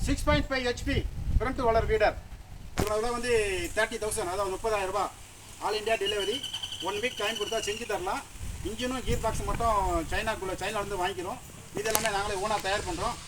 6.5 HP front roller வீடர். இவ்வளோ வந்து 30,000, அதாவது 30,000 ரூபாய். All India delivery. 1 week time கொடுத்தா செஞ்சு தரலாம். இன்ஜினும் கீர் பாக்ஸ் மட்டும் சைனாலேருந்து வாங்கிக்கிறோம். இது எல்லாமே நாங்களே ஓனாக தயார் பண்ணுறோம்.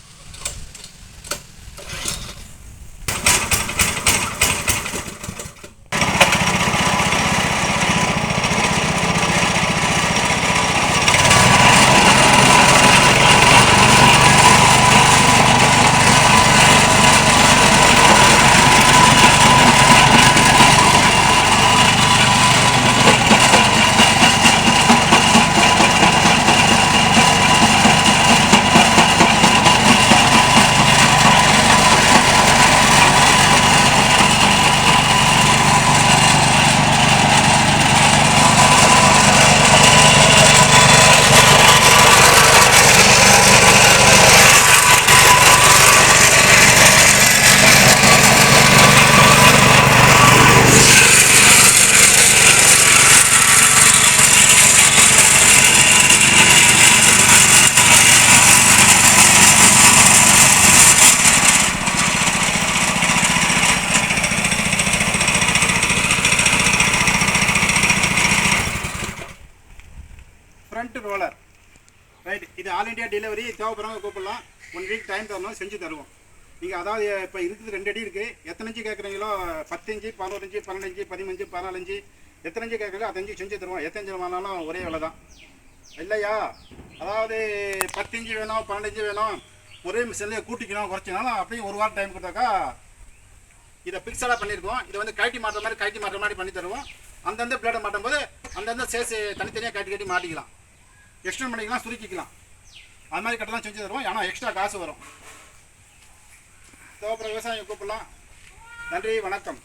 Front roller right. இது ஆல் இண்டியா டெலிவரி. தேவைப்படுறவங்க கூப்பிடலாம். 1 வீக் டைம் தரணும், செஞ்சு தருவோம். நீங்கள் அதாவது இப்போ இருக்குது 2 அடி இருக்குது. எத்தனை இன்ச்சு கேட்குறீங்களோ 10 இன்ச்சு, 11 இன்ச்சு, 12 இன்ச்சு, 15, 14 எத்தனை இன்ச்சு கேட்குறீங்களோ 5 இன்ச்சு செஞ்சு தருவோம். எத்தனை இன்ச்சு வாங்கினாலும் ஒரே விலை தான் இல்லையா? அதாவது 10 இன்ச்சு வேணும், 12 இன்ச்சு வேணும், ஒரே மிஷின்லேயே கூட்டிக்கணும் குறைச்சினாலும் அப்படியே 1 வாரம் டைம் கொடுத்தாக்கா இதை பிக்சடாக பண்ணியிருக்கோம். இதை வந்து கழட்டி மாட்டுற மாதிரி பண்ணி தருவோம். அந்தந்த பிளேடை மாட்டும் போது அந்தந்த சேஸ் தனித்தனியாக கட்டி மாட்டிக்கலாம், எக்ஸ்டெண்ட் பண்ணிக்கலாம், சுருக்கிக்கலாம். அது மாதிரி கட்டலாம் செஞ்சு தருவோம். ஆனால் எக்ஸ்ட்ரா காசு வரும். தேவைப்படுற விவசாயம் கூப்பிடலாம். நன்றி, வணக்கம்.